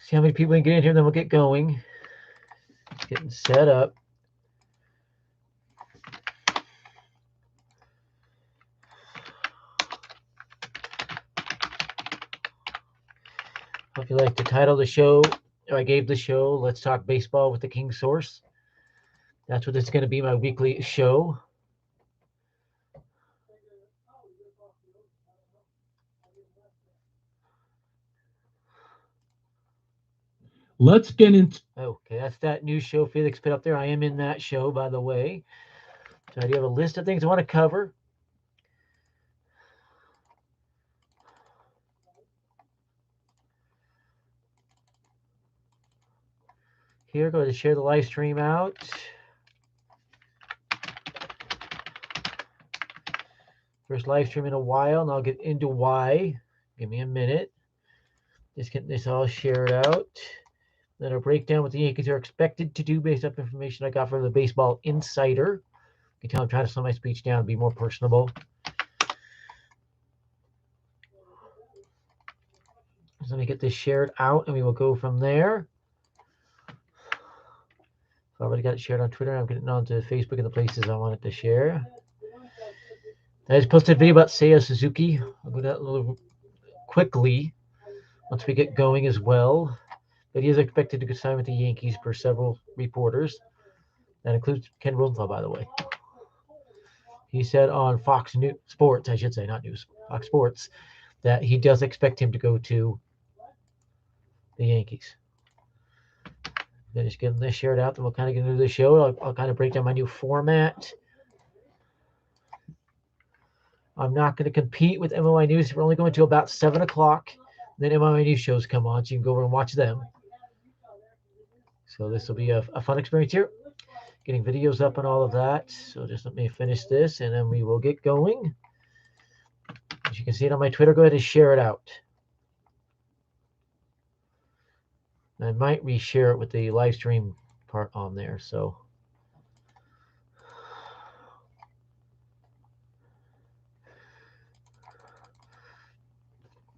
See how many people can get in here, then we'll get going. Getting set up. Hope you like the title of the show. I gave the show, Let's Talk Baseball with the King Source. That's what it's going to be, my weekly show. Let's get into. Okay, that's that new show Felix put up there. I am in that show, by the way. So I do have a list of things I want to cover. Here, go ahead and share the live stream out. First live stream in a while, and I'll get into why. Give me a minute. Just getting this all shared out. Then I'll break down what the Yankees are expected to do based off information I got from the Baseball Insider. You can tell I'm trying to slow my speech down and be more personable. So let me get this shared out, and we will go from there. I've already got it shared on Twitter. I'm getting it onto Facebook and the places I wanted to share. I just posted a video about Seiya Suzuki. I'll go down a little quickly once we get going as well. But he is expected to sign with the Yankees per several reporters. That includes Ken Rosenthal, by the way. He said on Fox News Sports, I should say, not news, Fox Sports, that he does expect him to go to the Yankees. Then just getting this shared out, then we'll kind of get into the show. I'll kind of break down my new format. I'm not going to compete with MOI News. We're only going to about 7 o'clock. Then MOI News shows come on, so you can go over and watch them. So this will be a fun experience here. Getting videos up and all of that. So just let me finish this, and then we will get going. As you can see it on my Twitter, go ahead and share it out. I might reshare it with the live stream part on there. So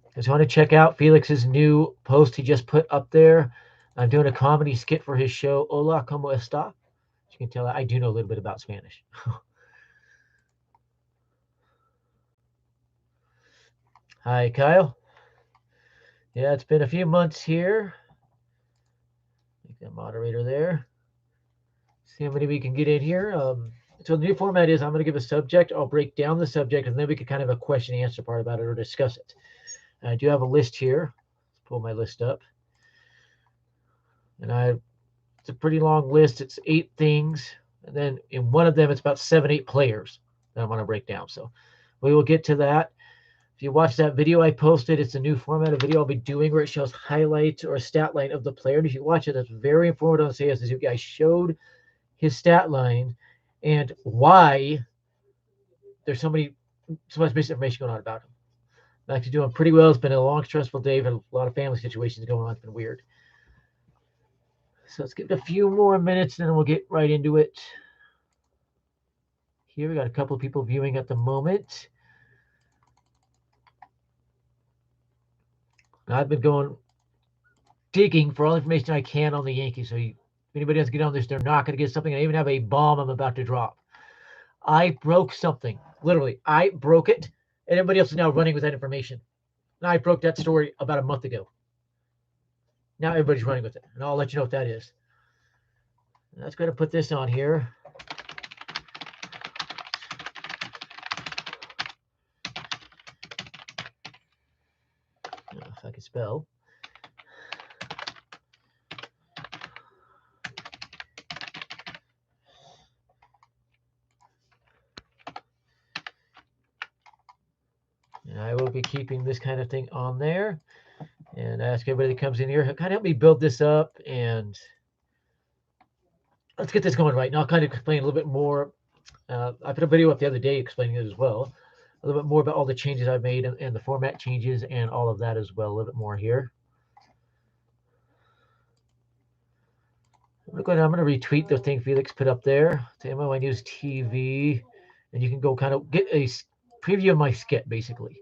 I just want to check out Felix's new post he just put up there. I'm doing a comedy skit for his show, Hola, ¿cómo está? As you can tell, I do know a little bit about Spanish. Hi, Kyle. Yeah, it's been a few months here. Make that moderator there. See how many we can get in here. So the new format is I'm going to give a subject. I'll break down the subject, and then we can kind of have a question and answer part about it or discuss it. And I do have a list here. Let's pull my list up. And it's a pretty long list. It's 8 things. And then in one of them, it's about 7, 8 players that I want to break down. So we will get to that. If you watch that video I posted, it's a new format of video I'll be doing where it shows highlights or a stat line of the player. And if you watch it, that's very informative on Seiya Suzuki. I showed his stat line and why there's so much misinformation going on about him. I'm actually doing pretty well. It's been a long, stressful day. I've had a lot of family situations going on. It's been weird. So let's give it a few more minutes, and then we'll get right into it. Here we got a couple of people viewing at the moment. I've been digging for all the information I can on the Yankees. So if anybody doesn't get on this, they're not going to get something. I even have a bomb I'm about to drop. I broke something. Literally, I broke it, and everybody else is now running with that information. And I broke that story about a month ago. Now everybody's running with it, and I'll let you know what that is. And let's go ahead and put this on here. If I can spell. And I will be keeping this kind of thing on there. And ask everybody that comes in here, kind of help me build this up, and let's get this going right. Now I'll kind of explain a little bit more. I put a video up the other day explaining it as well. A little bit more about all the changes I've made and the format changes and all of that as well. A little bit more here. I'm going to retweet the thing Felix put up there to MOI News TV, and you can go kind of get a preview of my skit, basically.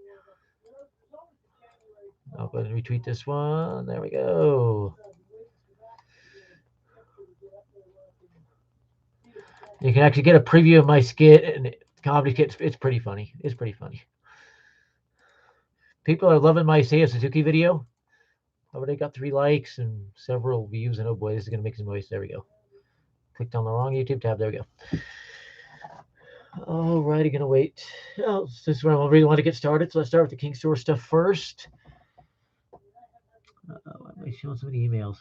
I'll go ahead and retweet this one. There we go. You can actually get a preview of my skit and comedy skit. It's pretty funny. It's pretty funny. People are loving my Seiya Suzuki video. I already got 3 likes and several views, and oh boy, this is going to make some noise. There we go. Clicked on the wrong YouTube tab. There we go. Alrighty, gonna wait. Oh, this is where I really want to get started. So let's start with the King Source stuff first. Why am I showing so many emails?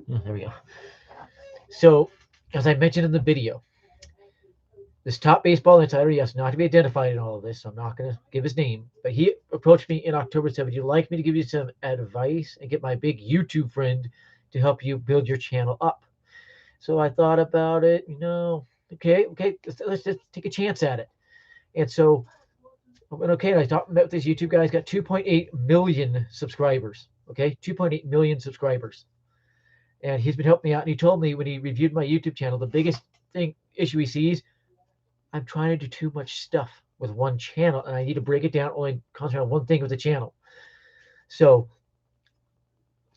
There we go. So, as I mentioned in the video, this top baseball insider, yes, not to be identified in all of this, so I'm not going to give his name, but he approached me in October 7th. Would you like me to give you some advice and get my big YouTube friend to help you build your channel up? So I thought about it, okay, let's just take a chance at it. And so I went, okay, and I met with this YouTube guy. He's got 2.8 million subscribers, okay, 2.8 million subscribers. And he's been helping me out. And he told me when he reviewed my YouTube channel, the biggest issue he sees, I'm trying to do too much stuff with one channel, and I need to break it down, only concentrate on one thing with the channel. So,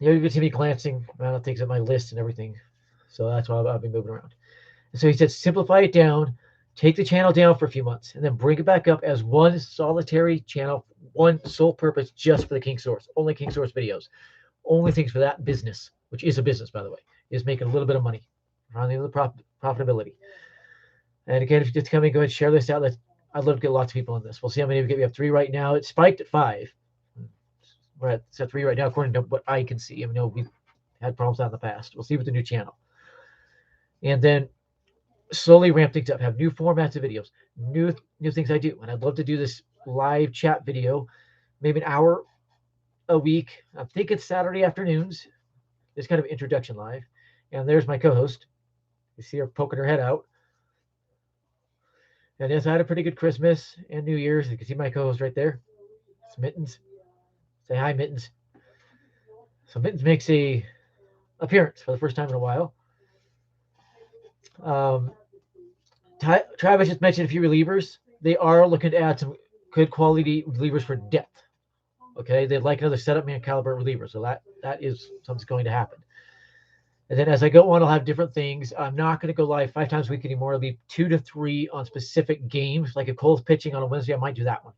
you can see me glancing around things at my list and everything. So that's why I've been moving around. And so he said, simplify it down, take the channel down for a few months, and then bring it back up as one solitary channel, one sole purpose, just for the King Source, only King Source videos, only things for that business, which is a business, by the way, is making a little bit of money, around the profitability. And again, if you just come and go ahead and share this out, I'd love to get lots of people on this. We'll see how many we get. We have 3 right now. It spiked at 5. We're at 3 right now, according to what I can see. I know we've had problems out in the past. We'll see with the new channel. And then slowly ramp things up. Have new formats of videos, new things I do. And I'd love to do this live chat video, maybe an hour a week. I'm thinking Saturday afternoons. This kind of introduction live. And there's my co-host. You see her poking her head out. And yes, I had a pretty good Christmas and New Year's. You can see my co-host right there. It's Mittens. Say hi, Mittens. So Mittens makes a appearance for the first time in a while. Travis just mentioned a few relievers. They are looking to add some good quality relievers for depth. Okay, they'd like another setup man caliber reliever. So that is something's going to happen. And then as I go on, I'll have different things. I'm not going to go live 5 times a week anymore. It'll be 2 to 3 on specific games. Like if Cole's pitching on a Wednesday, I might do that one.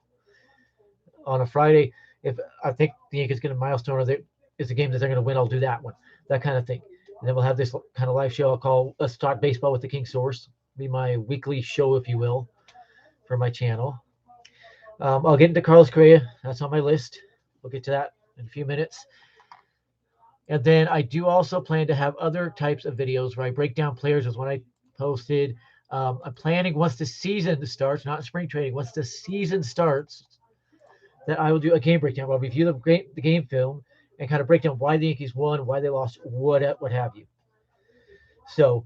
On a Friday, if I think the Yankees get a milestone or it's a game that they're going to win, I'll do that one. That kind of thing. And then we'll have this kind of live show I'll call Let's Talk Baseball with the King Source. Be my weekly show, if you will, for my channel. I'll get into Carlos Correa. That's on my list. We'll get to that in a few minutes. And then I do also plan to have other types of videos where I break down players, as what I posted. I'm planning once the season starts, not spring training, once the season starts, that I will do a game breakdown. I'll review the game film and kind of break down why the Yankees won, why they lost, what have you. So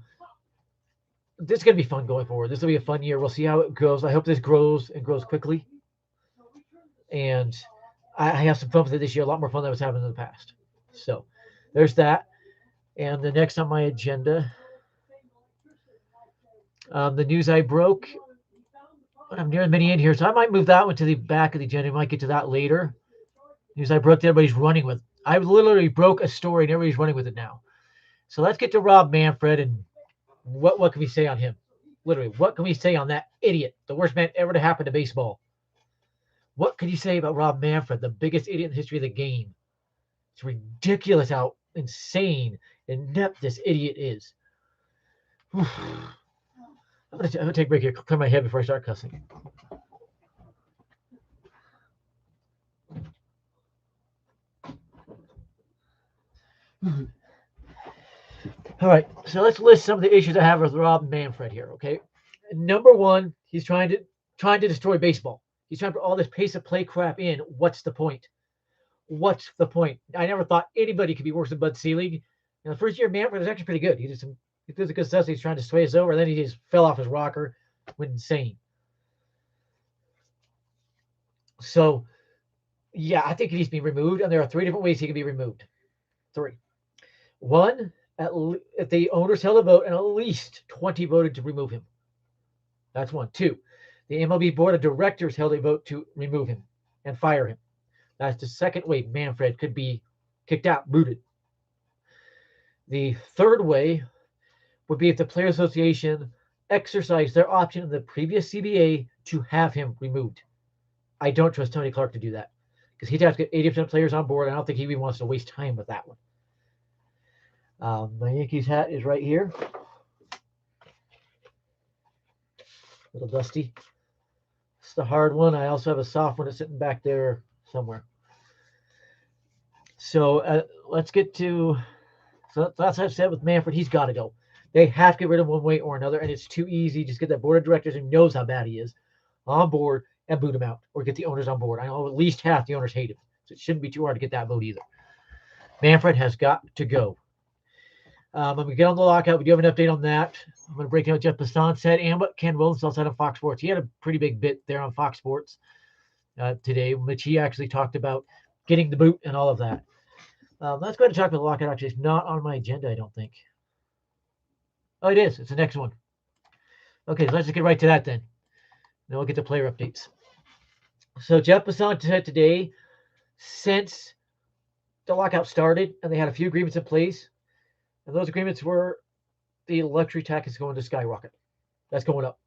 this is going to be fun going forward. This will be a fun year. We'll see how it goes. I hope this grows and grows quickly. And I have some fun with it this year, a lot more fun than I was having in the past. So there's that. And the next on my agenda, the news I broke. I'm near the mini end here, so I might move that one to the back of the agenda. I might get to that later. News I broke that everybody's running with. I literally broke a story and everybody's running with it now. So let's get to Rob Manfred and what can we say on him? Literally, what can we say on that idiot? The worst man ever to happen to baseball. What can you say about Rob Manfred, the biggest idiot in the history of the game? It's ridiculous how insane, inept this idiot is. I'm gonna take a break here, clear my head before I start cussing. All right, so let's list some of the issues I have with Rob Manfred here. Okay, number one, he's trying to destroy baseball. He's trying to put all this pace of play crap in. What's the point? What's the point? I never thought anybody could be worse than Bud Selig. And the first year, Manfred was actually pretty good. He did some good stuff. He's trying to sway us over, and then he just fell off his rocker, went insane. So, yeah, I think he needs to be removed, and there are 3 different ways he can be removed. 3. One, if the owners held a vote and at least 20 voted to remove him. That's 1. 2, the MLB board of directors held a vote to remove him and fire him. That's the second way Manfred could be kicked out, booted. The third way would be if the Players Association exercised their option in the previous CBA to have him removed. I don't trust Tony Clark to do that because he'd have to get 80% of players on board. I don't think he even wants to waste time with that one. My Yankees hat is right here. A little dusty. It's the hard one. I also have a soft one that's sitting back there somewhere. So let's get to. So that's what I've said with Manfred. He's got to go. They have to get rid of him one way or another, and it's too easy. Just get that board of directors who knows how bad he is on board and boot him out, or get the owners on board. I know at least half the owners hate him, so it shouldn't be too hard to get that vote either. Manfred has got to go. I'm going to get on the lockout. We do have an update on that. I'm going to break down what Jeff Passan said and what Ken Wilson said on Fox Sports. He had a pretty big bit there on Fox Sports today, which he actually talked about getting the boot and all of that. Let's go ahead and talk about the lockout. Actually, it's not on my agenda, I don't think. Oh, it is. It's the next one. Okay, so let's just get right to that then. Then we'll get to player updates. So Jeff Passan said today, since the lockout started and they had a few agreements in place, and those agreements were the luxury tax is going to skyrocket. That's going up,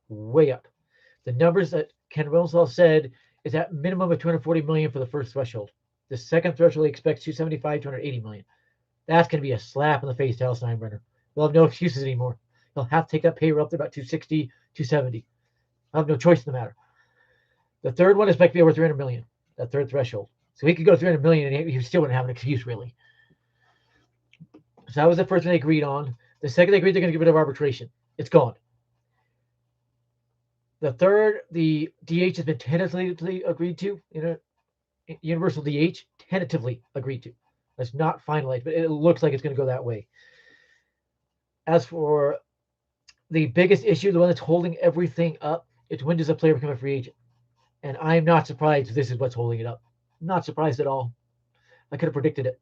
way up. The numbers that Ken Wilson said is at minimum of 240 million for the first threshold. The second threshold he expects 275, 280 million. That's going to be a slap in the face to Al Steinbrenner. They'll have no excuses anymore. They'll have to take that pay up to about 260, 270. They'll have no choice in the matter. The third one is expected to be over 300 million, that third threshold. So he could go to 300 million and he still wouldn't have an excuse, really. So that was the first one they agreed on. The second they agreed they're going to get rid of arbitration. It's gone. The third, the DH has been tentatively agreed to. Universal DH, tentatively agreed to. That's not finalized, but it looks like it's going to go that way. As for the biggest issue, the one that's holding everything up, it's when does a player become a free agent? And I'm not surprised this is what's holding it up. Not surprised at all. I could have predicted it.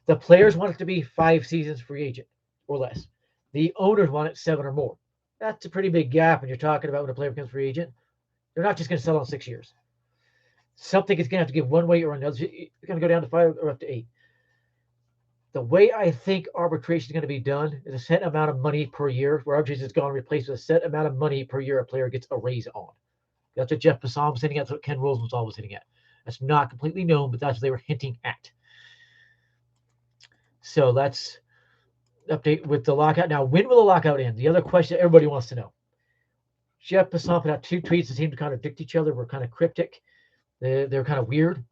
The players want it to be 5 seasons free agent or less. The owners want it 7 or more. That's a pretty big gap when you're talking about when a player becomes free agent. They're not just going to sell on 6 years. Something is going to have to give one way or another. It's going to go down to 5 or up to 8. The way I think arbitration is going to be done is a set amount of money per year, where arbitration is going to replace with a set amount of money per year a player gets a raise on. That's what Jeff Passan was hitting at. That's what Ken Wilson was always hitting at. That's not completely known, but that's what they were hinting at. So that's update with the lockout. Now, when will the lockout end? The other question everybody wants to know. Jeff Passan put out 2 tweets that seemed to contradict each other, were kind of cryptic. They're kind of weird.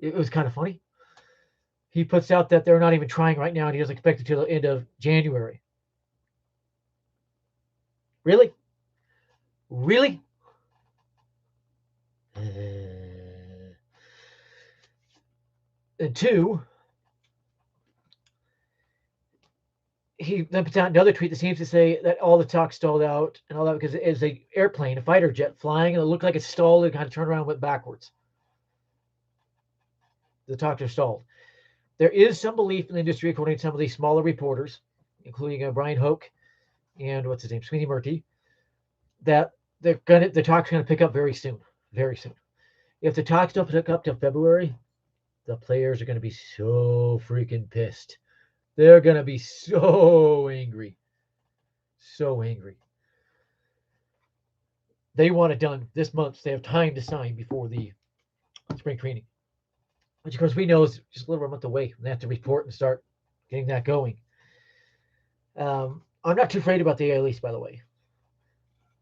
It was kind of funny. He puts out that they're not even trying right now, and he doesn't expect it till the end of January. Really? Really? And 2, he then puts out another tweet that seems to say that all the talk stalled out and all that because it is an airplane, a fighter jet flying, and it looked like it stalled and kind of turned around and went backwards. The talks are stalled. There is some belief in the industry, according to some of these smaller reporters, including Brian Hoke and what's his name, Sweeney Murty, that the talk's going to pick up very soon, very soon. If the talks don't pick up till February, the players are going to be so freaking pissed. They're going to be so angry. So angry. They want it done this month. So they have time to sign before the spring training, which, of course, we know is just a little over a month away. They have to report and start getting that going. I'm not too afraid about the AL East, by the way.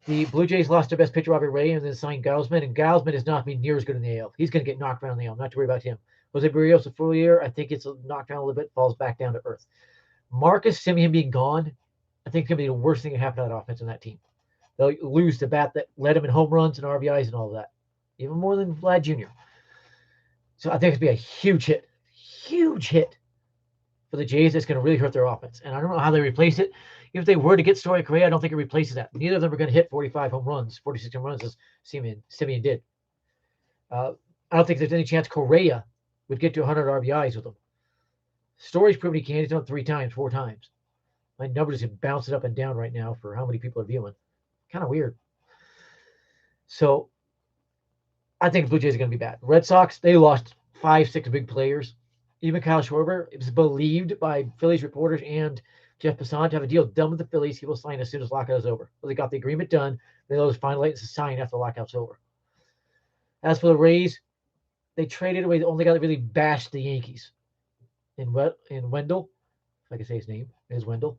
The Blue Jays lost their best pitcher, Robbie Ray, and then signed Gausman, and Gausman is not being near as good in the AL. He's going to get knocked around in the AL. Not to worry about him. Jose Barrios, a full year, I think it's knocked down a little bit, falls back down to earth. Marcus Semien being gone, I think it's going to be the worst thing that happened to that offense in that team. They'll lose the bat that led him in home runs and RBIs and all of that, even more than Vlad Jr. So I think it's going to be a huge hit for the Jays. That's going to really hurt their offense. And I don't know how they replace it. If they were to get Story Correa, I don't think it replaces that. Neither of them are going to hit 45 home runs, 46 home runs as Semien did. I don't think there's any chance Correa would get to 100 RBIs with them. Story's proven he can. He's done it 3 times, 4 times. My numbers have bounced up and down right now for how many people are viewing. Kind of weird. So I think the Blue Jays are going to be bad. Red Sox, they lost 5, 6 big players. Even Kyle Schwarber, it was believed by Phillies reporters and Jeff Passan to have a deal done with the Phillies. He will sign as soon as lockout is over. Well, they got the agreement done. They'll just find late to sign after the lockout's over. As for the Rays, they traded away the only guy that really bashed the Yankees in Wendell. If I can say his name, is Wendell.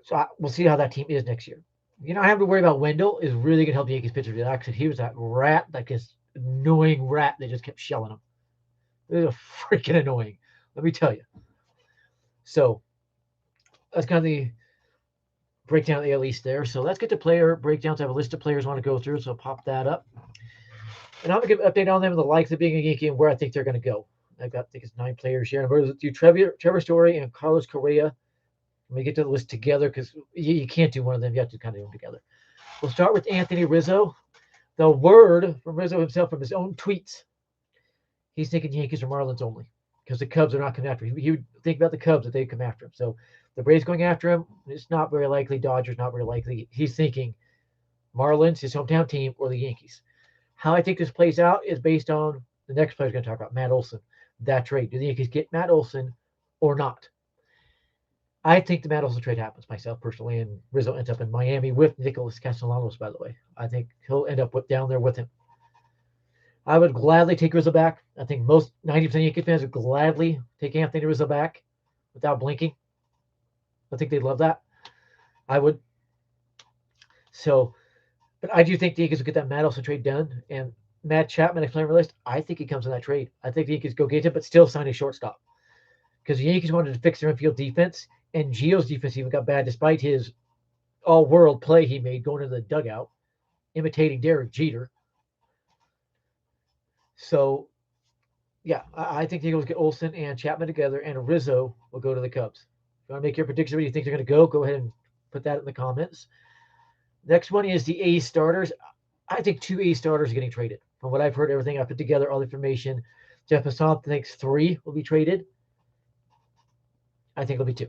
So we'll see how that team is next year. You know, I have to worry about Wendell is really going to help the Yankees pitcher. Actually, he was that rat, that just annoying rat that just kept shelling him. It was freaking annoying. Let me tell you. So that's kind of the breakdown of the AL East there. So let's get to player breakdowns. I have a list of players I want to go through, so I'll pop that up. And I'm going to give an update on them and the likes of being a Yankee and where I think they're going to go. I think it's 9 players here. I'm going to do Trevor Story and Carlos Correa. Let me get to the list together because you can't do one of them. You have to kind of do them together. We'll start with Anthony Rizzo. The word from Rizzo himself from his own tweets. He's thinking Yankees or Marlins only because the Cubs are not coming after him. He would think about the Cubs if they come after him. So the Braves going after him, it's not very likely. Dodgers, not very likely. He's thinking Marlins, his hometown team, or the Yankees. How I think this plays out is based on the next player going to talk about, Matt Olson. That trade. Do the Yankees get Matt Olson or not? I think the Matt Olson trade happens myself personally, and Rizzo ends up in Miami with Nicholas Castellanos, by the way. I think he'll end up down there with him. I would gladly take Rizzo back. I think most 90% of Yankee fans would gladly take Anthony Rizzo back without blinking. I think they'd love that. I would. So, but I do think the Yankees will get that Matt Olson trade done. And Matt Chapman, next player on the list, I think he comes in that trade. I think the Yankees go get him, but still sign a shortstop. Because the Yankees wanted to fix their infield defense, and Gio's defense even got bad despite his all-world play he made going into the dugout, imitating Derek Jeter. So, yeah, I think the Eagles get Olson and Chapman together, and Rizzo will go to the Cubs. If you want to make your prediction where you think they're going to go ahead and put that in the comments. Next one is the A starters. I think 2 A starters are getting traded. From what I've heard, everything I put together, all the information. Jeff Passan thinks 3 will be traded. I think it'll be 2.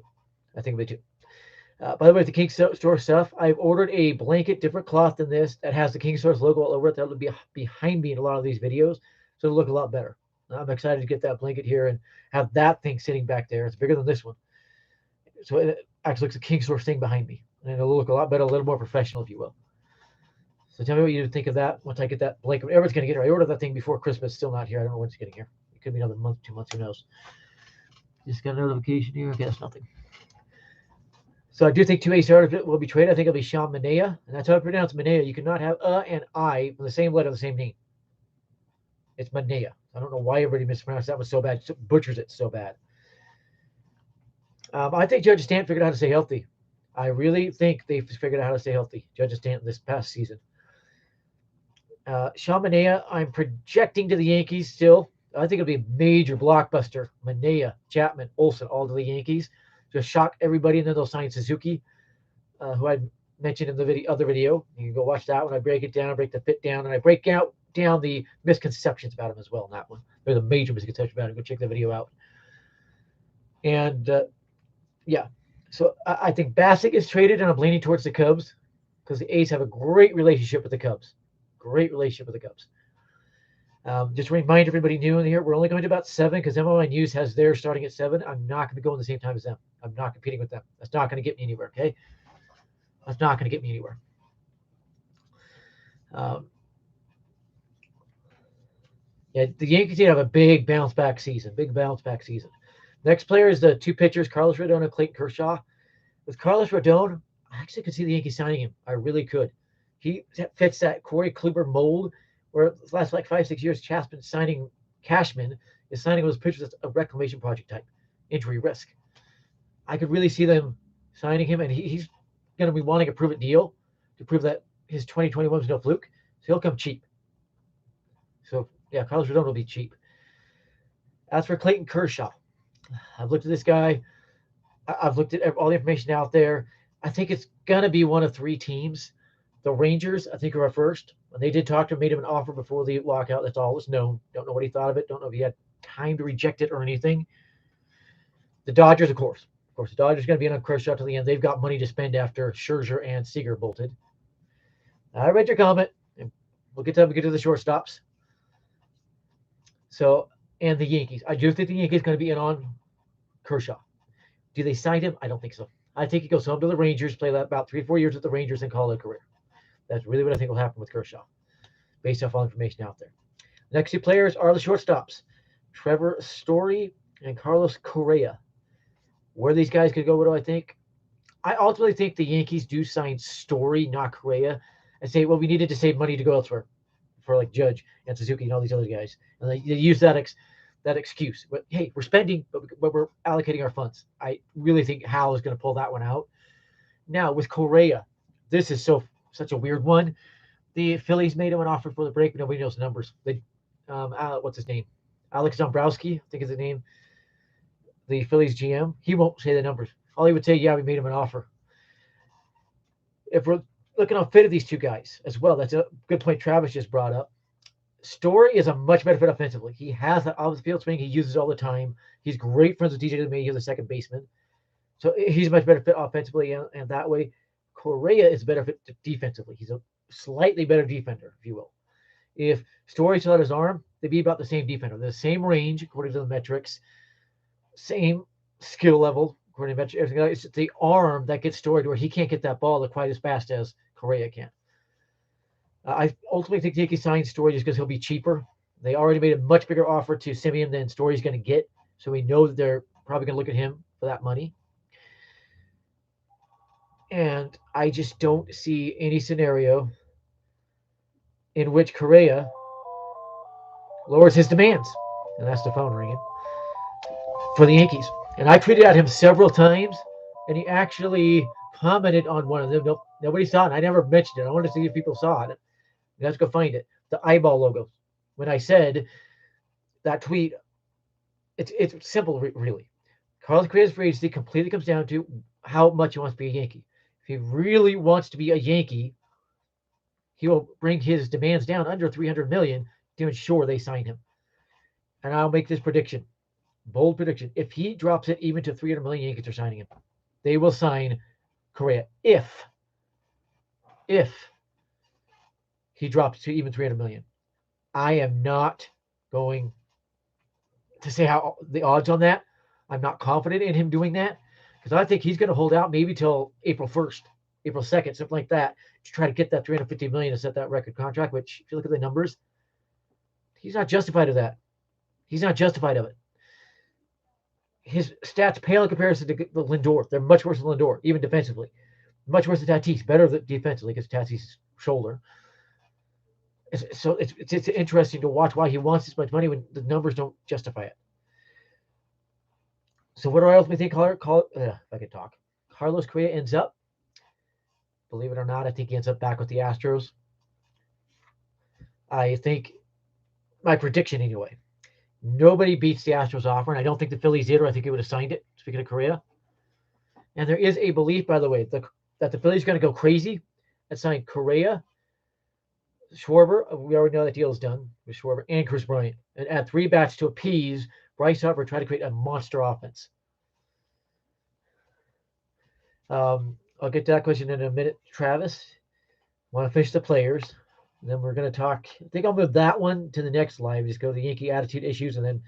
I think it'll be 2. By the way, the King Store stuff, I've ordered a blanket, different cloth than this, that has the King Store's logo all over it. That'll be behind me in a lot of these videos, so it'll look a lot better. I'm excited to get that blanket here and have that thing sitting back there. It's bigger than this one. So it actually looks like a King Store thing behind me. And it'll look a lot better, a little more professional, if you will. So tell me what you think of that once I get that blanket. Everyone's going to get it. I ordered that thing before Christmas. Still not here. I don't know when it's getting here. It could be another month, 2 months. Who knows? Just got a notification here. I guess nothing. So I do think 2 A starters will be traded. I think it'll be Sean Manaea. And that's how I pronounce Manaea. You cannot have and I from the same letter, the same name. It's Manaea. I don't know why everybody mispronounced that one so bad. Butchers it so bad. I think Judge Stanton figured out how to stay healthy. I really think they figured out how to stay healthy, Judge Stanton, this past season. Sean Manaea, I'm projecting to the Yankees still. I think it'll be a major blockbuster. Manaea, Chapman, Olson, all to the Yankees. Just shock everybody, and then they'll sign Suzuki, who I mentioned in the other video. You can go watch that one. I break it down, I break the fit down, and I break down the misconceptions about him as well in that one. There's a major misconception about him. Go check the video out. And, yeah. So I think Bassick is traded, and I'm leaning towards the Cubs because the A's have a great relationship with the Cubs. Great relationship with the Cubs. Just to remind everybody new in here, we're only going to about 7 because MLI News has theirs starting at 7. I'm not going to go in the same time as them. I'm not competing with them. That's not going to get me anywhere, okay? That's not going to get me anywhere. Yeah, the Yankees did have a big bounce back season. Next player is the 2 pitchers, Carlos Rodon and Clayton Kershaw. With Carlos Rodon, I actually could see the Yankees signing him. I really could. He fits that Corey Kluber mold where the last 5-6 years, Cashman is signing those pitchers as a reclamation project type, injury risk. I could really see them signing him, and he's going to be wanting a prove-it deal to prove that his 2021 was no fluke, so he'll come cheap. So, yeah, Carlos Rodon will be cheap. As for Clayton Kershaw, I've looked at this guy. I've looked at all the information out there. I think it's going to be one of 3 teams. The Rangers, I think, are first. And they did talk to him, made him an offer before the lockout. That's all was known. Don't know what he thought of it. Don't know if he had time to reject it or anything. The Dodgers, of course. Of course, the Dodgers are going to be on Kershaw to the end. They've got money to spend after Scherzer and Seager bolted. I read your comment. And we'll get to the shortstops. So, and the Yankees. I do think the Yankees are going to be in on Kershaw. Do they sign him? I don't think so. I think he goes home to the Rangers, play about 3 or 4 years with the Rangers, and call it a career. That's really what I think will happen with Kershaw, based off all information out there. The next two players are the shortstops, Trevor Story and Carlos Correa. Where these guys could go, what do I think? I ultimately think the Yankees do sign Story, not Correa, and say, well, we needed to save money to go elsewhere for like Judge and Suzuki and all these other guys, and they use that excuse. But hey, we're spending, but we're allocating our funds. I really think Hal is going to pull that one out. Now with Correa, this is such a weird one. The Phillies made him an offer for the break, but nobody knows the numbers. They, what's his name? Alex Dombrowski, I think is the name. The Phillies GM. He won't say the numbers. All he would say, yeah, we made him an offer. If we're looking on fit of these two guys as well, that's a good point Travis just brought up. Story is a much better fit offensively. He has that off the field swing he uses all the time. He's great friends with DJ LeMahieu, the second baseman. So he's a much better fit offensively, and that way, Correa is a better fit defensively. He's a slightly better defender, if you will. If Story still had his arm, they'd be about the same defender. They're the same range, according to the metrics, same skill level, according to metrics. Everything else. It's the arm that gets Story to where he can't get that ball quite as fast as Correa can. I ultimately think Yankees signed Story just because he'll be cheaper. They already made a much bigger offer to Simeon than Story's going to get, so we know that they're probably going to look at him for that money. And I just don't see any scenario in which Correa lowers his demands. And that's the phone ringing for the Yankees. And I tweeted at him several times, and he actually commented on one of them. Nope, nobody saw it. I never mentioned it. I wanted to see if people saw it. Let's go find it. The eyeball logo. When I said that tweet, it's simple, really. Carlos Correa's free agency completely comes down to how much he wants to be a Yankee. If he really wants to be a Yankee, he will bring his demands down under $300 million to ensure they sign him. And I'll make this prediction, bold prediction. If he drops it even to $300 million, Yankees are signing him. They will sign Correa if he drops to even $300 million. I am not going to say how the odds on that. I'm not confident in him doing that because I think he's going to hold out maybe till April 1st, April 2nd, something like that, to try to get that $350 million to set that record contract. Which, if you look at the numbers, he's not justified of that. He's not justified of it. His stats pale in comparison to the Lindor. They're much worse than Lindor, even defensively. Much worse than Tatis. Better defensively because Tatis' shoulder. So it's interesting to watch why he wants this much money when the numbers don't justify it. So what do I ultimately think? If I could talk, Carlos Correa ends up. Believe it or not, I think he ends up back with the Astros. I think my prediction anyway. Nobody beats the Astros offer, and I don't think the Phillies did, or I think he would have signed it. Speaking of Correa, and there is a belief, by the way, that the Phillies are going to go crazy and sign Correa, Schwarber. We already know that deal is done with Schwarber and Chris Bryant, and add 3 bats to appease Bryce Harper, try to create a monster offense. I'll get to that question in a minute. Travis, want to finish the players. And then we're going to talk. I think I'll move that one to the next live. Just go to the Yankee attitude issues, and then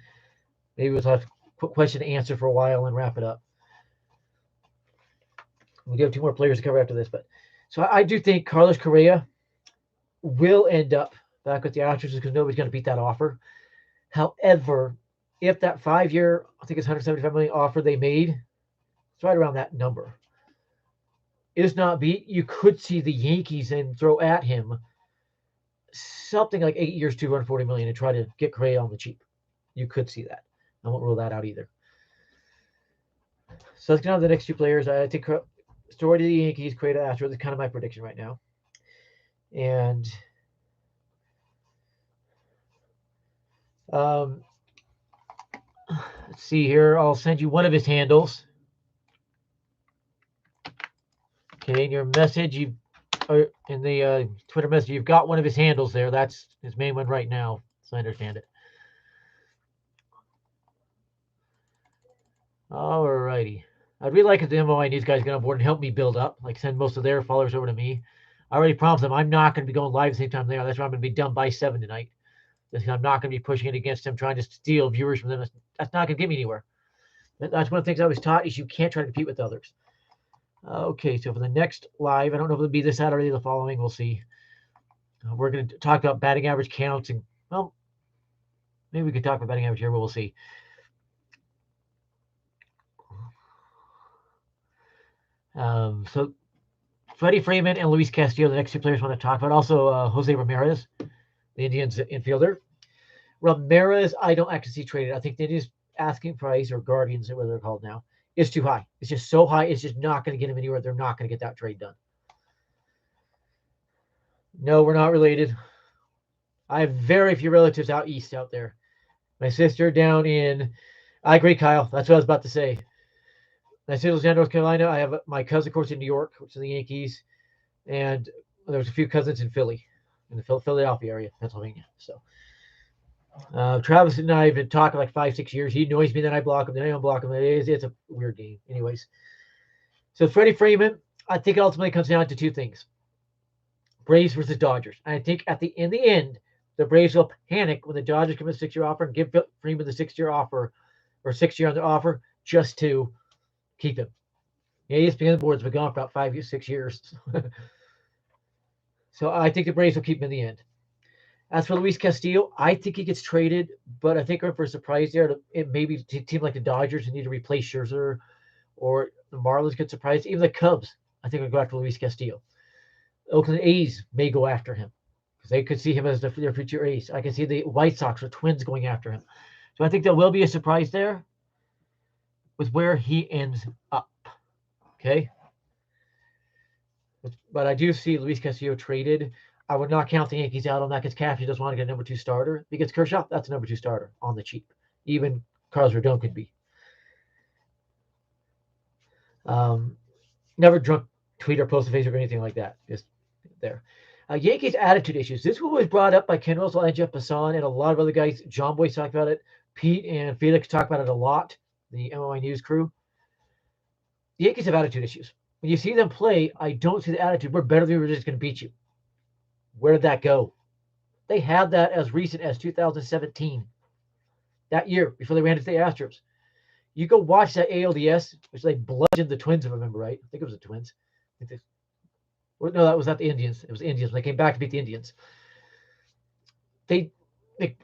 maybe we'll have question and answer for a while and wrap it up. We do have 2 more players to cover after this, but so I do think Carlos Correa will end up back with the Astros because nobody's going to beat that offer. However, if that 5-year, I think it's $175 million offer they made, it's right around that number, is not beat, you could see the Yankees then throw at him something like 8 years, $240 million, and try to get Correa on the cheap. You could see that. I won't rule that out either. So let's get on to the next 2 players. I think Story to the Yankees, Correa to Astros is kind of my prediction right now. And let's see here. I'll send you one of his handles. Okay, in your message, or in the Twitter message, you've got one of his handles there. That's his main one right now, so I understand it. All righty. I'd really like if the MOI these guys get on board and help me build up, like send most of their followers over to me. I already promised them I'm not going to be going live at the same time they are. That's why I'm going to be done by 7 tonight. I'm not going to be pushing it against them, trying to steal viewers from them. That's not going to get me anywhere. That's one of the things I was taught is you can't try to compete with others. Okay, so for the next live, I don't know if it'll be this Saturday or the following. We'll see. We're going to talk about batting average counts, and well, maybe we could talk about batting average here, but we'll see. So Freddie Freeman and Luis Castillo, the next two players I want to talk about. Also, Jose Ramirez, the Indians infielder. Ramirez, I don't actually see traded. I think the Indians asking price, or Guardians, or whatever they're called now, is too high. It's just so high. It's just not going to get him anywhere. They're not going to get that trade done. No, we're not related. I have very few relatives out east out there. My sister down in, I agree, Kyle. That's what I was about to say. My sister's down in North Carolina. I have my cousin, of course, in New York, which is the Yankees, and there's a few cousins in Philly, in the Philadelphia area, Pennsylvania. So Travis and I have been talking like 5-6 years. He annoys me, then I block him, then I don't block him. It's a weird game. Anyways, so Freddie Freeman, I think it ultimately comes down to two things: Braves versus Dodgers. And I think in the end, the Braves will panic when the Dodgers come with a 6-year offer and give Freeman the 6-year offer, or 6-year on the offer, just to keep him. Yeah, ESPN board's been gone for about 5-6 years. So I think the Braves will keep him in the end. As for Luis Castillo, I think he gets traded, but I think for a surprise there, it maybe a team like the Dodgers who need to replace Scherzer, or the Marlins get surprised. Even the Cubs, I think, will go after Luis Castillo. Oakland A's may go after him because they could see him as their future ace. I can see the White Sox or Twins going after him. So I think there will be a surprise there with where he ends up. Okay? But I do see Luis Castillo traded. I would not count the Yankees out on that because Castillo doesn't want to get a number 2 starter. If he gets Kershaw, that's a number 2 starter on the cheap. Even Carlos Rodon could be. Never drunk tweet or post on Facebook or anything like that. Just there. Yankees attitude issues. This one was brought up by Ken Russell and Jeff Passan and a lot of other guys. John Boyce talked about it. Pete and Felix talked about it a lot. The MLI News crew. The Yankees have attitude issues. When you see them play, I don't see the attitude. We're better than we were just going to beat you. Where did that go? They had that as recent as 2017. That year, before they ran into the Astros. You go watch that ALDS, which they bludgeoned the Twins, if I remember right. I think it was the Twins. No, that was not the Indians. It was the Indians. When they came back to beat the Indians. They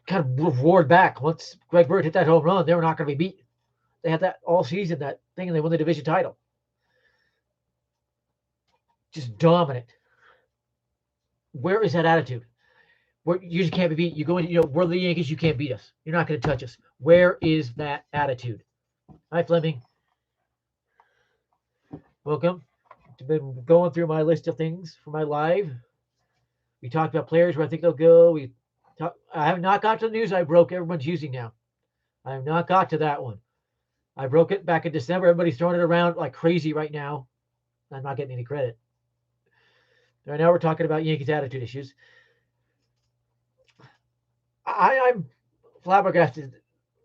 kind of roared back. Once Greg Bird hit that home run, they were not going to be beat. They had that all season, that thing, and they won the division title. Just dominant. Where is that attitude? Where you just can't be beat. You go in, we're the Yankees, you can't beat us. You're not going to touch us. Where is that attitude? Hi, Fleming. Welcome. I've been going through my list of things for my live. We talked about players where I think they'll go. I have not got to the news I broke everyone's using now. I have not got to that one. I broke it back in December. Everybody's throwing it around like crazy right now. I'm not getting any credit. Right now we're talking about Yankees attitude issues. I'm flabbergasted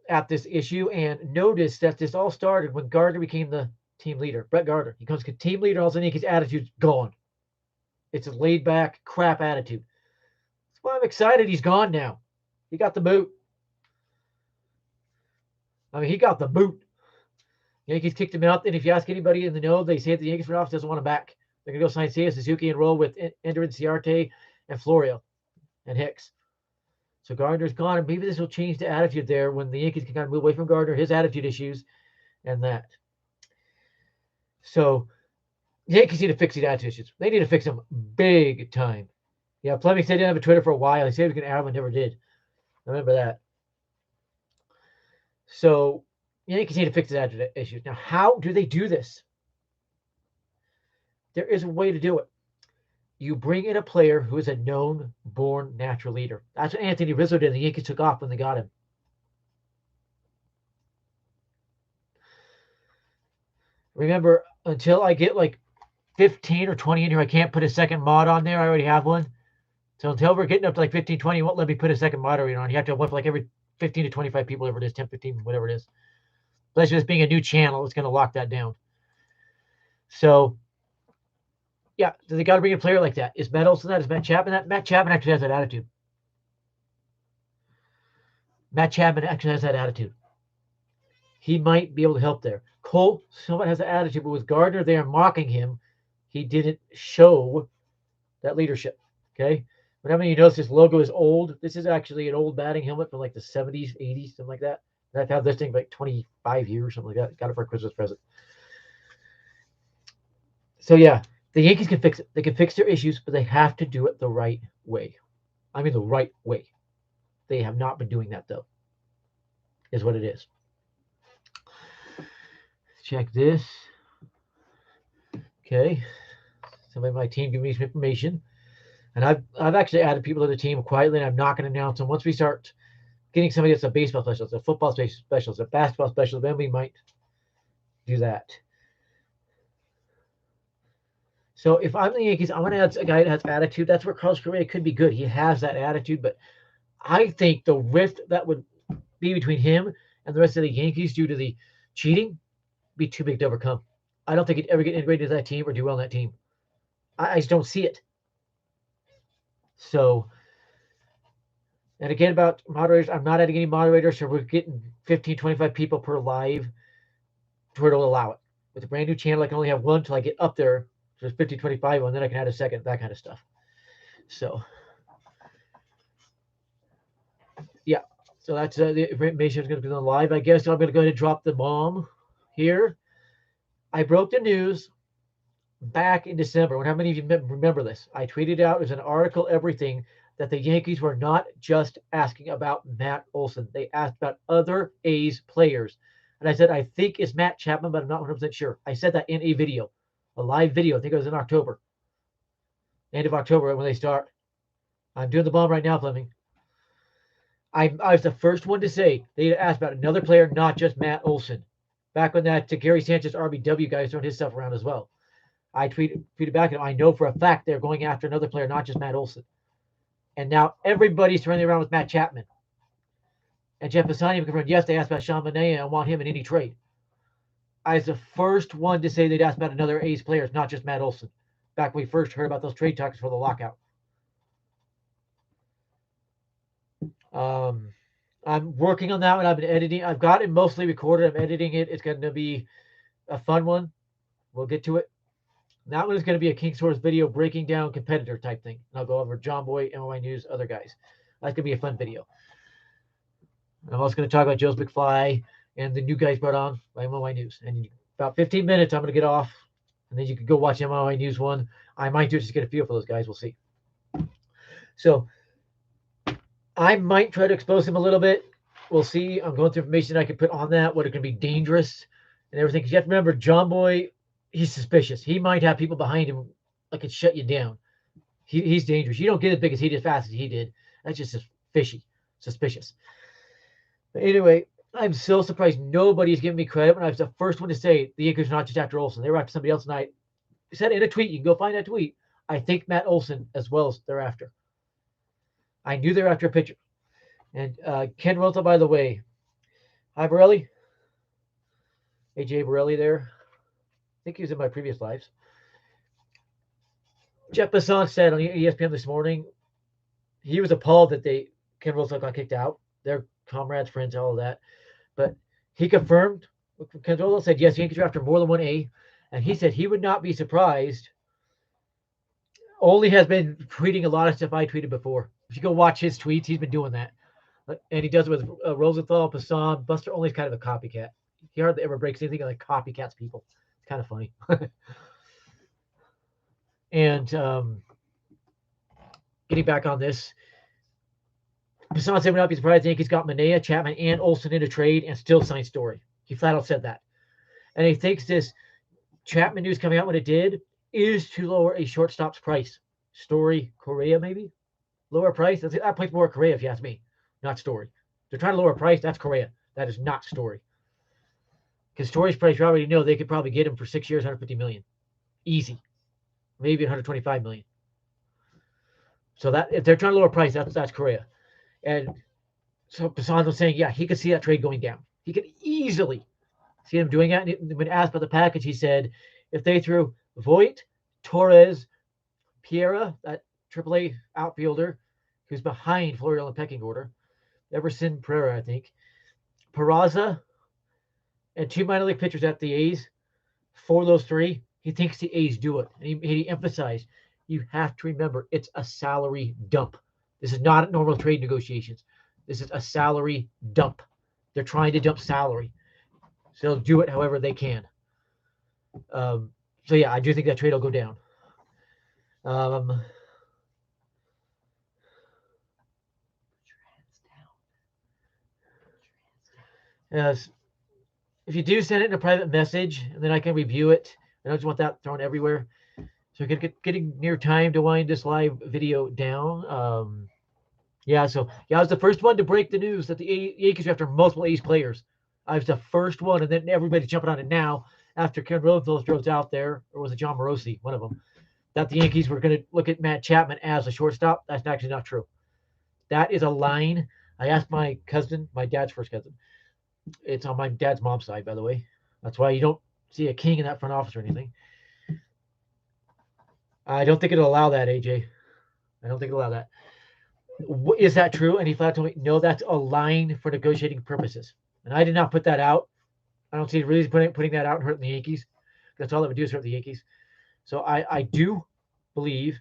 at this issue and noticed that this all started when Gardner became the team leader. Brett Gardner. He becomes team leader, all of a sudden Yankees attitude's gone. It's a laid back crap attitude. That's why I'm excited he's gone now. He got the boot. I mean, he got the boot. Yankees kicked him out, and if you ask anybody in the know, they say the Yankees front office doesn't want him back. They're going to go sign Seiya Suzuki and roll with Enderin, Ciarte, and Florio, and Hicks. So Gardner's gone, and maybe this will change the attitude there when the Yankees can kind of move away from Gardner, his attitude issues, and that. So the Yankees need to fix these attitude issues. They need to fix them big time. Yeah, Fleming said he didn't have a Twitter for a while. He said he was going to add one, never did. I remember that. So Yankees need to fix the attitude issues. Now, how do they do this? There is a way to do it. You bring in a player who is a known, born natural leader. That's what Anthony Rizzo did. The Yankees took off when they got him. Remember, until I get like 15 or 20 in here, I can't put a second mod on there. I already have one. So until we're getting up to like 15, 20, you won't let me put a second moderator on. You have to have one for like every 15 to 25 people, whatever it is, 10, 15, whatever it is. But just being a new channel, it's going to lock that down. So, yeah, so they got to bring a player like that. Is Matt Olson that? Is Matt Chapman that? Matt Chapman actually has that attitude. Matt Chapman actually has that attitude. He might be able to help there. Cole somewhat has that attitude, but with Gardner there mocking him, he didn't show that leadership. Okay. But how many of you notice this logo is old? This is actually an old batting helmet from like the 70s, 80s, something like that. And I've had this thing for like 25 years, something like that. Got it for a Christmas present. So yeah, the Yankees can fix it. They can fix their issues, but they have to do it the right way. I mean the right way. They have not been doing that though, is what it is. Check this. Okay. Somebody on my team giving me some information. And I've actually added people to the team quietly, and I'm not going to announce them. Once we start getting somebody that's a baseball specialist, a football specialist, a basketball specialist, then we might do that. So if I'm the Yankees, I'm going to add a guy that has attitude. That's where Carlos Correa could be good. He has that attitude, but I think the rift that would be between him and the rest of the Yankees due to the cheating be too big to overcome. I don't think he'd ever get integrated into that team or do well on that team. I just don't see it. So, and again about moderators, I'm not adding any moderators, so we're getting 15, 25 people per live to where it'll allow it. With a brand new channel, I can only have one till I get up there. So there's 50, 25, and then I can add a second, that kind of stuff. So, yeah. So that's the information is going to be on live. I guess I'm going to go ahead and drop the bomb here. I broke the news back in December. How many of you remember this? I tweeted out as an article, everything, that the Yankees were not just asking about Matt Olson. They asked about other A's players. And I said, I think it's Matt Chapman, but I'm not 100% sure. I said that in a video, a live video. I think it was in October, end of October when they start. I'm doing the bomb right now, Fleming. I was the first one to say they asked about another player, not just Matt Olson. Back when that Gary Sanchez RBW guy was throwing his stuff around as well. I tweeted back at him. I know for a fact they're going after another player, not just Matt Olson. And now everybody's turning around with Matt Chapman. And Jeff Pisani confirmed, yes, they asked about Sean Manaea and want him in any trade. I was the first one to say they'd asked about another A's player, not just Matt Olson. Back when we first heard about those trade talks for the lockout. I'm working on that one. I've been editing. I've got it mostly recorded. I'm editing it. It's going to be a fun one. We'll get to it. That one is going to be a King Source video breaking down competitor type thing. And I'll go over John Boy, MOI News, other guys. That's going to be a fun video. I'm also going to talk about Joe's McFly and the new guys brought on by MOI News. And about 15 minutes, I'm going to get off. And then you can go watch MOI News one. I might do just get a feel for those guys. We'll see. So I might try to expose him a little bit. We'll see. I'm going through information I can put on that, what it can be dangerous and everything. Because you have to remember, John Boy, he's suspicious. He might have people behind him that could shut you down. He's dangerous. You don't get as big as he did, as fast as he did. That's just fishy, suspicious. But anyway, I'm so surprised nobody's giving me credit when I was the first one to say the Yankees are not just after Olson. They were after somebody else. And I said in a tweet, you can go find that tweet. I think Matt Olson as well as they're after. I knew they're after a pitcher. And Ken Rota, by the way. Hi, Borelli. AJ Borelli there. I think he was in my previous lives. Jeff Passan said on ESPN this morning, he was appalled that Ken Rota got kicked out. They're comrades, friends, all of that. But he confirmed, Ken Rota said, yes, Yankees are after more than one A. And he said he would not be surprised. Ole has been tweeting a lot of stuff I tweeted before. If you go watch his tweets, he's been doing that. And he does it with Rosenthal, Passan. Buster Olney's kind of a copycat. He hardly ever breaks anything like copycats people. It's kind of funny. And getting back on this, Passan said would not be surprised the Yankees got Manaea, Chapman, and Olson into trade and still signed Story. He flat out said that. And he thinks this Chapman news coming out when it did is to lower a shortstop's price. Story, Correa maybe? Lower price? That plays more Correa if you ask me, not Story. They're trying to lower price. That's Correa. That is not Story. Because Story's price, you already know they could probably get him for 6 years, $150 million. Easy. Maybe $125 million. So that if they're trying to lower price, that's Correa. And so Passan was saying, yeah, he could see that trade going down. He could easily see him doing that. And when asked about the package, he said if they threw Voit, Torres, Piera, that AAA outfielder who's behind Florial in pecking order, Everson Pereira, I think. Peraza and 2 minor league pitchers at the A's. For those 3, he thinks the A's do it. And he emphasized, you have to remember, it's a salary dump. This is not normal trade negotiations. This is a salary dump. They're trying to dump salary. So they'll do it however they can. So yeah, I do think that trade will go down. As if you do send it in a private message, and then I can review it. I don't just want that thrown everywhere. So getting near time to wind this live video down. So I was the first one to break the news that the Yankees are after multiple A's players. I was the first one, and then everybody's jumping on it now after Ken Rosenthal throws out there, or was it John Morosi, one of them, that the Yankees were going to look at Matt Chapman as a shortstop. That's actually not true. That is a line. I asked my cousin, my dad's first cousin. It's on my dad's mom's side, by the way. That's why you don't see a king in that front office or anything. I don't think it'll allow that, AJ. I don't think it'll allow that. Is that true? And he flat told me, no, that's a line for negotiating purposes. And I did not put that out. I don't see really putting that out and hurting the Yankees. That's all it would do is hurt the Yankees. So I do believe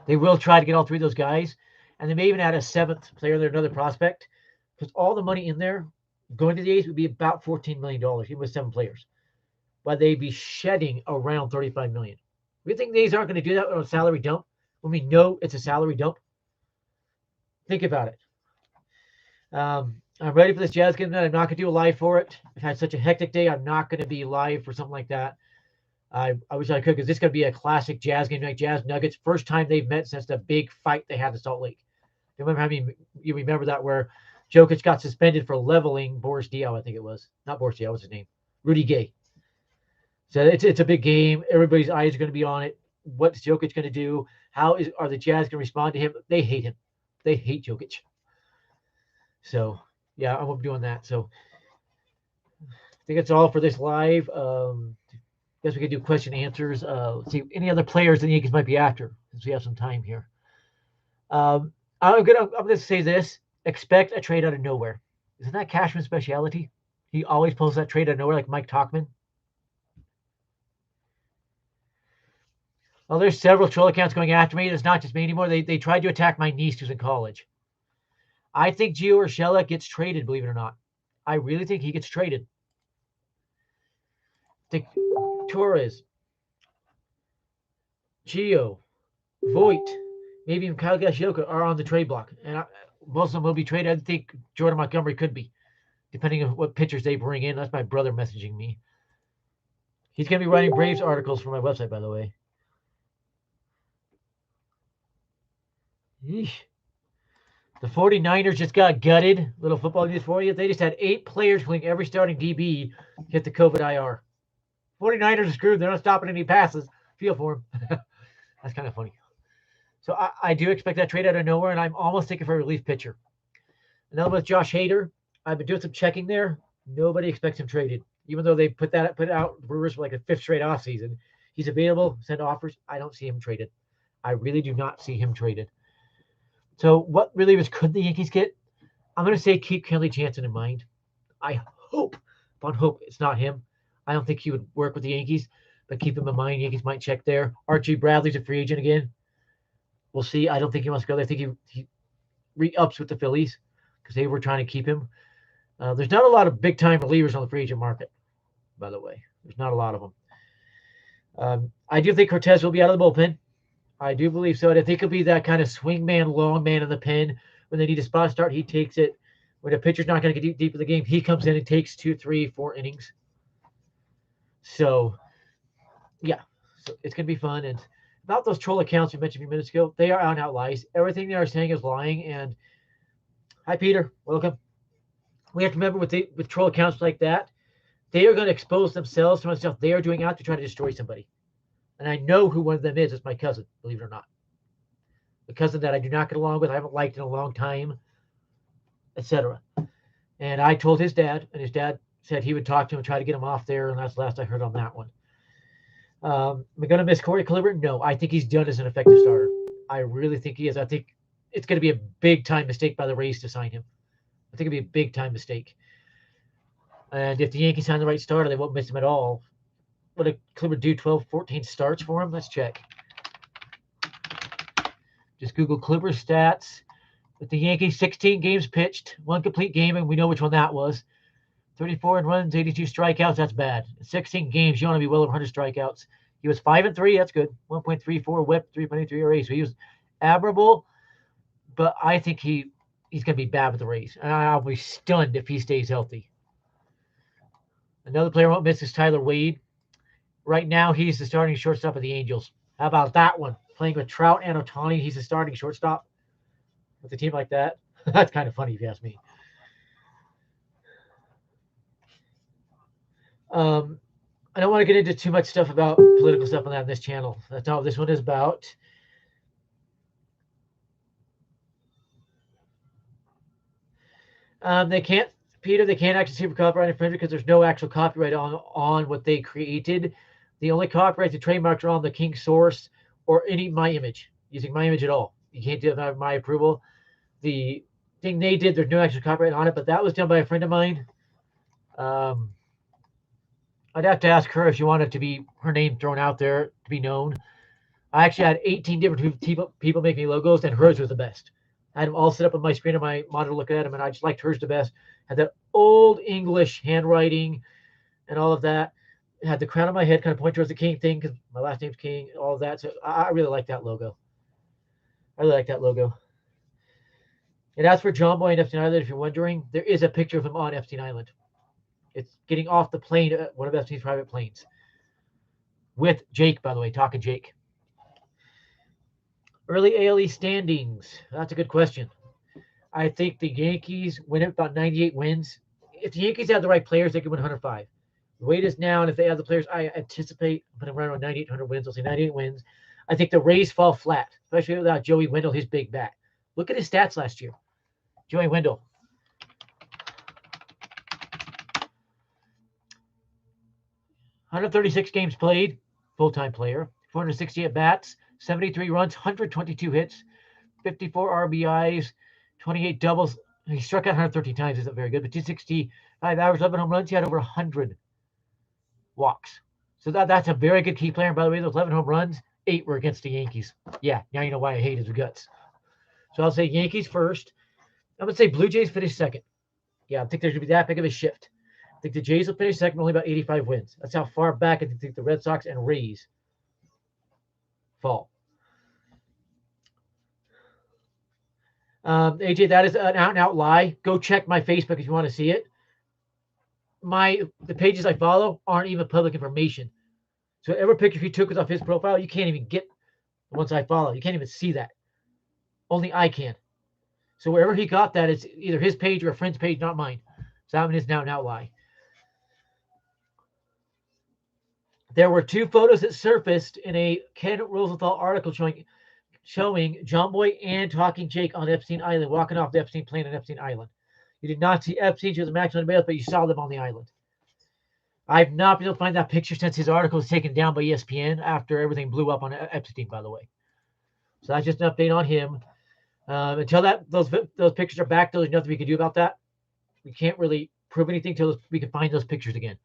they will try to get all 3 of those guys. And they may even add a 7th player there, another prospect. Because all the money in there going to the A's would be about $14 million, even with 7 players. But they'd be shedding around $35 million. We think the A's aren't going to do that on a salary dump when we know it's a salary dump? Think about it. I'm ready for this Jazz game. I'm not going to do a live for it. I've had such a hectic day. I'm not going to be live for something like that. I wish I could, because this is going to be a classic Jazz game night. Jazz Nuggets, first time they've met since the big fight they had in Salt Lake. You remember that where Jokic got suspended for leveling Boris Diaw, I think it was. Not Boris Diaw, what's his name? Rudy Gay. So it's a big game. Everybody's eyes are going to be on it. What's Jokic going to do? Are the Jazz going to respond to him? They hate him. They hate Jokic. So, yeah, I'm doing that. So, I think that's all for this live. Guess we could do question and answers. Let's see, any other players the Yankees might be after, since we have some time here. I'm gonna say this: expect a trade out of nowhere. Isn't that Cashman's specialty? He always pulls that trade out of nowhere, like Mike Tauchman. Well, there's several troll accounts going after me. It's not just me anymore. They tried to attack my niece who's in college. I think Gio Urshela gets traded, believe it or not. I really think he gets traded. I think Torres, Gio, Voit, maybe even Kyle Gashioka are on the trade block. And most of them will be traded. I think Jordan Montgomery could be, depending on what pitchers they bring in. That's my brother messaging me. He's going to be writing Braves articles for my website, by the way. Yeesh. The 49ers just got gutted. Little football news for you. They just had 8 players, including every starting DB, hit the COVID IR. 49ers are screwed. They're not stopping any passes. Feel for them. That's kind of funny. So I do expect that trade out of nowhere, and I'm almost thinking for a relief pitcher. Another one with Josh Hader. I've been doing some checking there. Nobody expects him traded, even though they put out Brewers for like a 5th straight offseason. He's available. Send offers. I don't see him traded. I really do not see him traded. So what relievers could the Yankees get? I'm going to say keep Kenley Jansen in mind. I hope, upon hope, it's not him. I don't think he would work with the Yankees, but keep him in mind. Yankees might check there. Archie Bradley's a free agent again. We'll see. I don't think he wants to go there. I think he re-ups with the Phillies because they were trying to keep him. There's not a lot of big-time relievers on the free agent market, by the way. There's not a lot of them. I do think Cortez will be out of the bullpen. I do believe so. And I think he'll be that kind of swing man, long man in the pen. When they need a spot start, he takes it. When a pitcher's not going to get deep in the game, he comes in and takes 2, 3, 4 innings. So, yeah. So it's going to be fun. And about those troll accounts you mentioned a few minutes ago, they are out and out lies. Everything they are saying is lying. And hi, Peter. Welcome. We have to remember with troll accounts like that, they are going to expose themselves to stuff they are doing out to try to destroy somebody. And I know who one of them is. It's my cousin, believe it or not. The cousin that I do not get along with, I haven't liked in a long time, etc. And I told his dad, and his dad said he would talk to him and try to get him off there, and that's the last I heard on that one. Am I going to miss Corey Cliver? No, I think he's done as an effective starter. I really think he is. I think it's going to be a big time mistake by the Rays to sign him. I think it'd be a big time mistake. And if the Yankees sign the right starter, they won't miss him at all. Would a Cliver do 12, 14 starts for him? Let's check. Just Google Cliver stats. With the Yankees, 16 games pitched, 1 complete game, and we know which one that was. 34 runs, 82 strikeouts. That's bad. In 16 games, you want to be well over 100 strikeouts. He was 5-3. That's good. 1.34 WHIP, 3.83 ERA. So he was admirable, but I think he's going to be bad with the Rays. And I'll be stunned if he stays healthy. Another player won't miss is Tyler Wade. Right now, he's the starting shortstop of the Angels. How about that one? Playing with Trout and Ohtani, he's the starting shortstop with a team like that. That's kind of funny if you ask me. I don't want to get into too much stuff about political stuff on this channel. That's not what this one is about. They can't actually sue for copyright infringement because there's no actual copyright on what they created. The only copyrights and trademarks are on the King source or any my image, using my image at all. You can't do it without my approval. The thing they did, there's no actual copyright on it, but that was done by a friend of mine. I'd have to ask her if she wanted to be her name thrown out there to be known. I actually had 18 different people make me logos, and hers was the best. I had them all set up on my screen on my monitor looking at them, and I just liked hers the best. Had that old English handwriting and all of that. It had the crown on my head kind of point towards the King thing because my last name's King, all of that. So I really like that logo. I really like that logo. And as for John Boy and Epstein Island, if you're wondering, there is a picture of him on Epstein Island. It's getting off the plane, one of Epstein's private planes. With Jake, by the way, talking Jake. Early ALE standings. That's a good question. I think the Yankees win about 98 wins. If the Yankees have the right players, they can win 105. The way it is now, and if they have the players, I anticipate putting around 98, 100 wins. I'll say 98 wins. I think the Rays fall flat, especially without Joey Wendell, his big bat. Look at his stats last year. Joey Wendell. 136 games played, full-time player. 460 at-bats, 73 runs, 122 hits, 54 RBIs, 28 doubles. He struck out 113 times, isn't very good, but 265 average, 11 home runs. He had over 100 walks. So that's a very good key player. And by the way, those 11 home runs, 8 were against the Yankees. Yeah, now you know why I hate his guts. So I'll say Yankees first. I'm going to say Blue Jays finish second. Yeah, I think there's going to be that big of a shift. I think the Jays will finish second, only about 85 wins. That's how far back I think the Red Sox and Rays fall. AJ, that is an out-and-out lie. Go check my Facebook if you want to see it. The pages I follow aren't even public information. So whatever picture he took was off his profile, you can't even get the ones I follow. You can't even see that. Only I can. So wherever he got that, it's either his page or a friend's page, not mine. So that one is now an out lie. There were 2 photos that surfaced in a Ken Rosenthal article showing John Boy and Talking Jake on Epstein Island, walking off the Epstein plane on Epstein Island. You did not see Epstein to the maximum bail, but you saw them on the island. I've not been able to find that picture since his article was taken down by ESPN after everything blew up on Epstein, by the way. So that's just an update on him. Until those pictures are back, there's nothing we can do about that. We can't really prove anything until we can find those pictures again.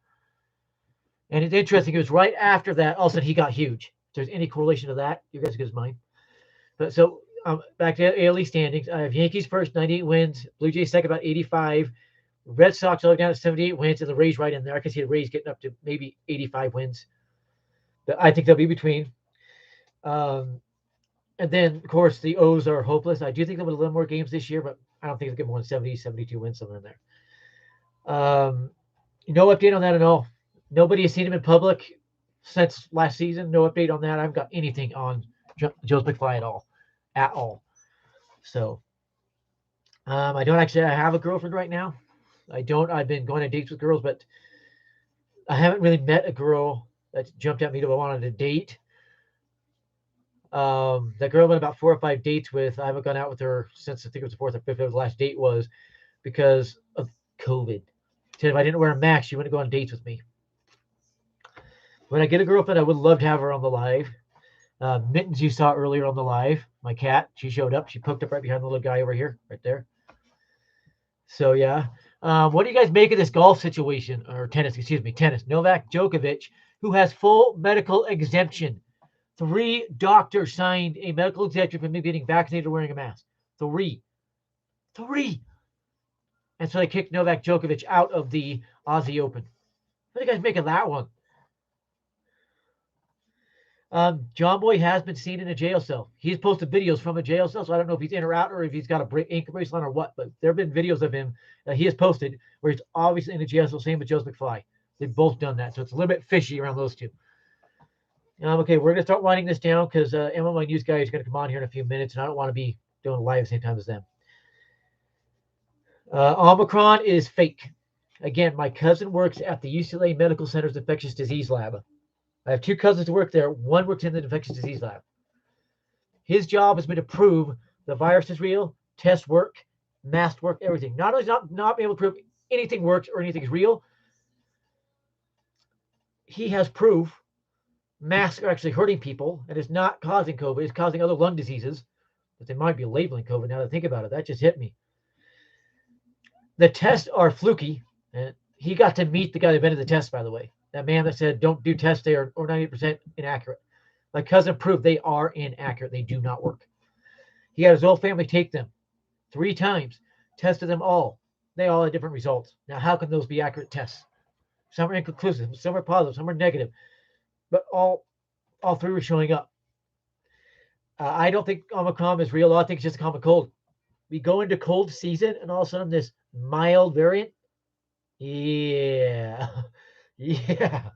And it's interesting. It was right after that, all of a sudden he got huge. If there's any correlation to that, you guys are good as mine. But so back to ALE standings. I have Yankees first, 98 wins. Blue Jays second, about 85. Red Sox all down at 78 wins, and the Rays right in there. I can see the Rays getting up to maybe 85 wins. But I think they'll be between. And then, of course, the O's are hopeless. I do think they'll win a little more games this year, but I don't think they'll get more than 70, 72 wins, somewhere in there. No update on that at all. Nobody has seen him in public since last season. No update on that. I haven't got anything on Joe's McFly at all. So I don't actually have a girlfriend right now. I don't. I've been going on dates with girls, but I haven't really met a girl that jumped at me that I wanted to date. That girl I went about 4 or 5 dates with. I haven't gone out with her since I think it was the 4th or 5th of the last date was because of COVID. Said if I didn't wear a mask, she wouldn't go on dates with me. When I get a girlfriend, I would love to have her on the live. Mittens you saw earlier on the live. my cat. She showed up. She poked up right behind the little guy over here, right there. So yeah. What do you guys make of this golf situation or tennis? Excuse me, tennis. Novak Djokovic, who has full medical exemption. 3 doctors signed a medical exemption from me getting vaccinated or wearing a mask. 3. 3. And so they kicked Novak Djokovic out of the Aussie Open. What do you guys make of that one? John Boy has been seen in a jail cell. He's posted videos from a jail cell, so I don't know if he's in or out or if he's got a ankle bracelet on or what, but there have been videos of him that he has posted where he's obviously in a jail cell, same with Joseph McFly. They've both done that, so it's a little bit fishy around those two. Okay, we're going to start winding this down because MLY News guy is going to come on here in a few minutes, and I don't want to be doing live at the same time as them. Omicron is fake. Again, my cousin works at the UCLA Medical Center's infectious disease lab. I have 2 cousins who work there. One works in the infectious disease lab. His job has been to prove the virus is real, tests work, masks work, everything. Not only not being able to prove anything works or anything is real, he has proof masks are actually hurting people and it's not causing COVID. It's causing other lung diseases, but they might be labeling COVID now that I think about it. That just hit me. The tests are fluky. And he got to meet the guy that invented the test, by the way. That man that said, don't do tests, they are 98% inaccurate. My cousin proved they are inaccurate. They do not work. He had his whole family take them 3 times, tested them all. They all had different results. Now, how can those be accurate tests? Some are inconclusive, some are positive, some are negative, but all 3 were showing up. I don't think Omicron is real. I think it's just a common cold. We go into cold season, and all of a sudden this mild variant. Yeah, yeah,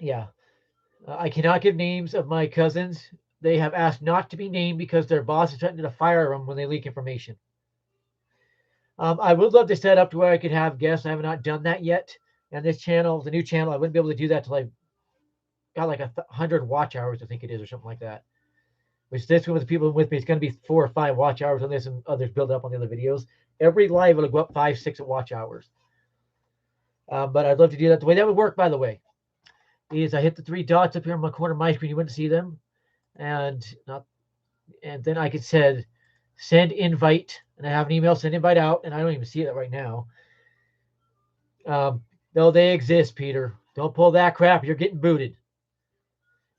yeah. I cannot give names of my cousins. They have asked not to be named because their boss is threatening to fire them when they leak information. I would love to set up to where I could have guests. I have not done that yet. And this channel, the new channel, I wouldn't be able to do that till I got like 100 watch hours, I think it is, or something like that. Which this one with the people with me, it's going to be 4 or 5 watch hours on this, and others build up on the other videos. Every live will go up 5, 6 watch hours. But I'd love to do that. The way that would work, by the way, is I hit the 3 dots up here on my corner of my screen. You wouldn't see them, and then I could said send invite, and I have an email send invite out, and I don't even see that right now. No, they exist, Peter. Don't pull that crap. You're getting booted.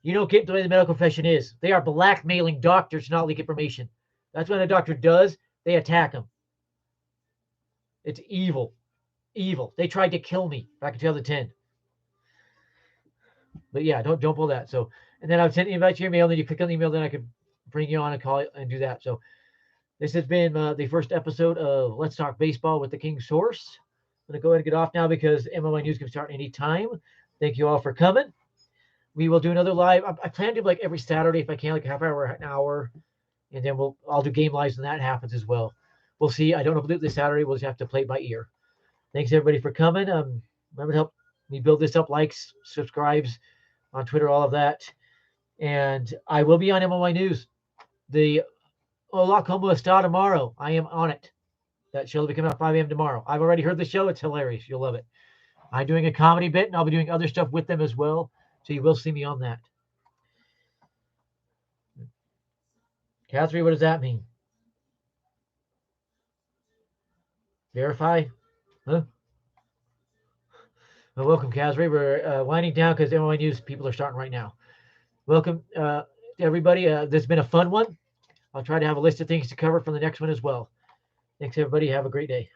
You don't get the way the medical profession is. They are blackmailing doctors to not leak information. That's what a doctor does. They attack them. It's evil. Evil. They tried to kill me back in 2010. But yeah, don't pull that. So, and then I would send the invite to your email. Then you click on the email. Then I could bring you on and call it and do that. So this has been the first episode of Let's Talk Baseball with the King's Source. I'm going to go ahead and get off now because MLY News can start any time. Thank you all for coming. We will do another live. I plan to do like every Saturday if I can, like a half hour, an hour, and then I'll do game lives when that happens as well. We'll see. I don't know if we'll do it this Saturday. We'll just have to play it by ear. Thanks everybody for coming. Remember to help me build this up, likes, subscribes on Twitter, all of that. And I will be on MLY News. The Hola Como Está tomorrow. I am on it. That show will be coming out 5 a.m. tomorrow. I've already heard the show. It's hilarious. You'll love it. I'm doing a comedy bit, and I'll be doing other stuff with them as well. So you will see me on that. Catherine, what does that mean? Verify? Huh? Well, welcome, Catherine. We're winding down because MLY News people are starting right now. Welcome, everybody. This has been a fun one. I'll try to have a list of things to cover from the next one as well. Thanks, everybody. Have a great day.